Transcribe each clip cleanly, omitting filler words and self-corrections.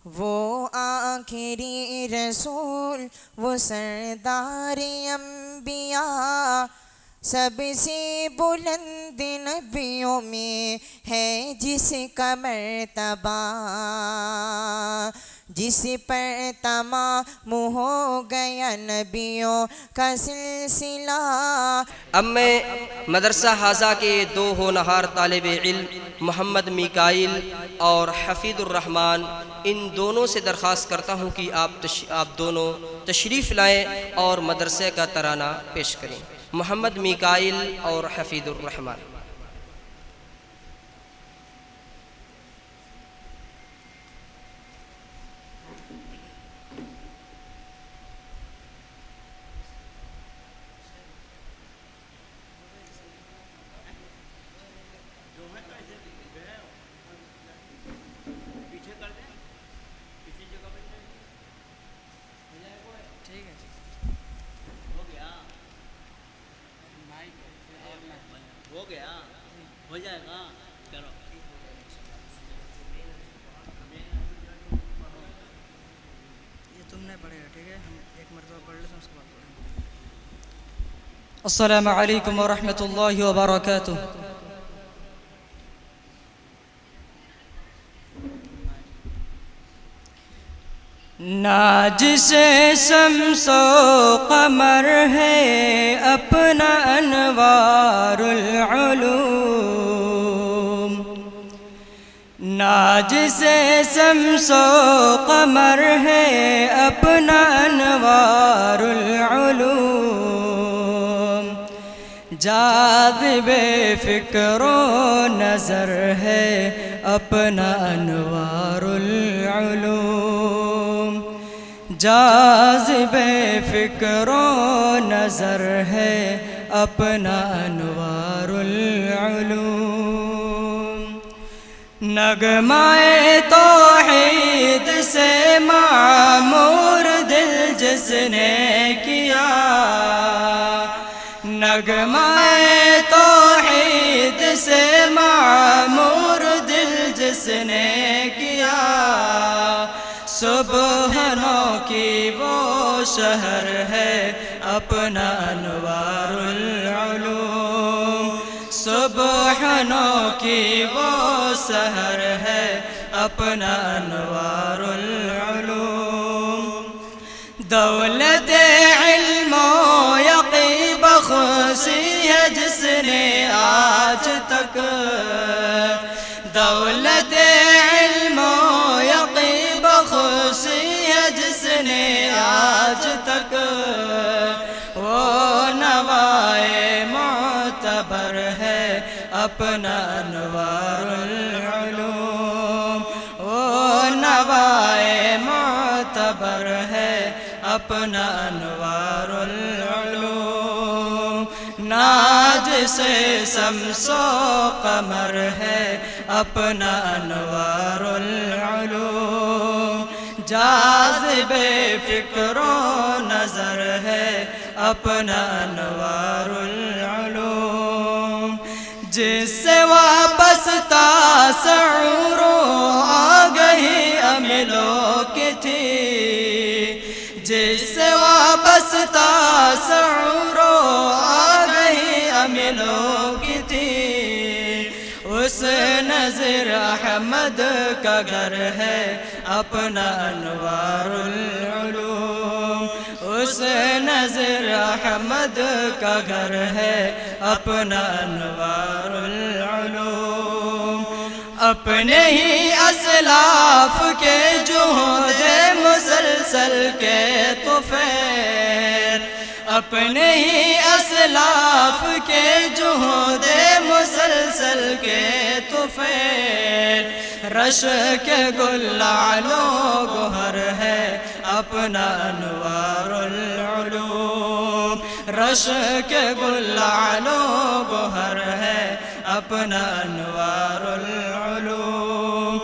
وہ آخری رسول، وہ سردار انبیاء، سب سے بلند نبیوں میں ہے جس کا مرتبہ، جس پر تمام ہو گیا نبیوں کا سلسلہ۔ اب میں مدرسہ حاضہ کے دو ہونہار طالب علم محمد میکائیل اور حفیظ الرحمن، ان دونوں سے درخواست کرتا ہوں کہ آپ دونوں تشریف لائیں اور مدرسے کا ترانہ پیش کریں۔ محمد میکائیل اور حفیظ الرحمن۔ ہو گیا، ہو جائے گا، کرو۔ یہ تم نے پڑھے گا، ٹھیک ہے؟ ہم ایک مرتبہ پڑھ لیتے ہیں، اس کے بعد پڑھیں گے۔ السلام علیکم ورحمۃ اللہ وبرکاتہ۔ نہ جسے شمس و قمر ہے اپنا انوار العلوم، نہ جسے شمس و قمر ہے اپنا انوار العلوم، جاذب فکر و نظر ہے اپنا انوار العلوم، جاذب فکر و نظر ہے اپنا انوار العلوم، نغمۂ توحید سے معمور دل جس نے کیا، نغمۂ توحید سے معمور دل جس نے کیا، سبحانوں کی وہ شہر ہے اپنا انوار العلوم، سبحانوں کی وہ شہر ہے اپنا انوار العلوم، دولت علم و یقین بخشی ہے جس نے آج تک، دولت علم و یقین بخشی ہے جس نے آج تک، وہ نوائے معتبر ہے اپنا انوار العلوم، وہ نوائے معتبر ہے اپنا انوار العلوم، ناج سے شمس و قمر ہے اپنا انوار العلوم، جاذب فکر و نظر ہے اپنا انوار العلوم، جس سے وابستہ شعور و آگہی عملوں کی تھی، جس سے وابستہ شعور و آگہی عملوں کی تھی، اس نظر احمد کا گھر ہے اپنا انوار العلوم، اس نظر احمد کا گھر ہے اپنا انوار العلوم، اپنے ہی اسلاف کے جہد مسلسل کے طفیل، اپنے ہی اسلاف کے جہد مسلسل کے طفیل، رش کے گل لعلو گہر ہے اپنا انوار العلوم، رش کے گل لعلو گہر ہے اپنا انوار العلوم،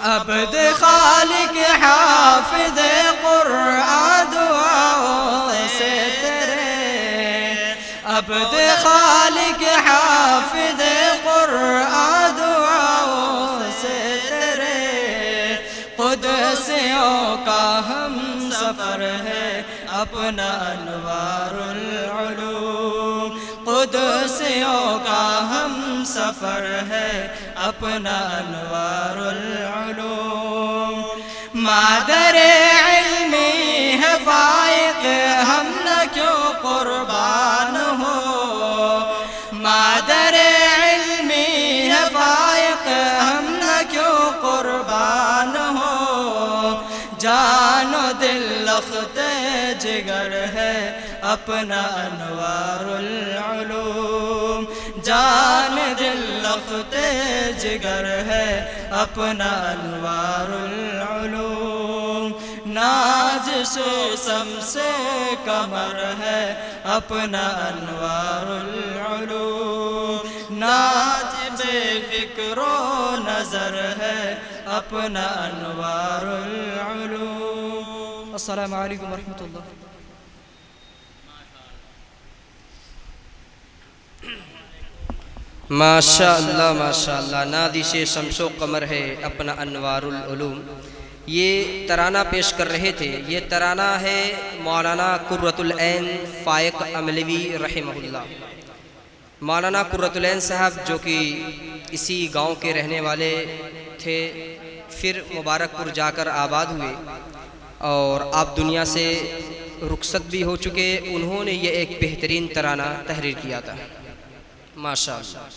عبد خالق حافظ قرآن دعاؤں سے تیرے، عبد خالق حافظ قرآن دعاؤں سے تیرے، قدس کا ہم سفر ہے اپنا انوار العلوم، قدسیوں کا ہم سفر ہے اپنا انوار العلوم، مادر علمی ہے فائق ہم نہ کیوں قربان ہو، مادر علمی ہے فائق ہم نہ کیوں قربان ہو، جان و دل لخت جگر ہے اپنا انوار العلوم، جان دل لخت جگر ہے اپنا انوار العلوم، ناز سے سم سے کمر ہے اپنا انوار العلوم، ناز بے فکر و نظر ہے اپنا انوار العلوم۔ السلام علیکم ورحمۃ اللہ۔ ماشاءاللہ ماشاءاللہ، نادش شمس و قمر ہے اپنا انوار العلوم۔ یہ ترانہ پیش کر رہے تھے، یہ ترانہ ہے مولانا قرۃ العین فائق عملوی رحمہ اللہ۔ مولانا قرۃ العین صاحب جو کہ اسی گاؤں کے رہنے والے تھے، پھر مبارک پور جا کر آباد ہوئے اور آپ دنیا سے رخصت بھی ہو چکے۔ انہوں نے یہ ایک بہترین ترانہ تحریر کیا تھا، ماشاءاللہ۔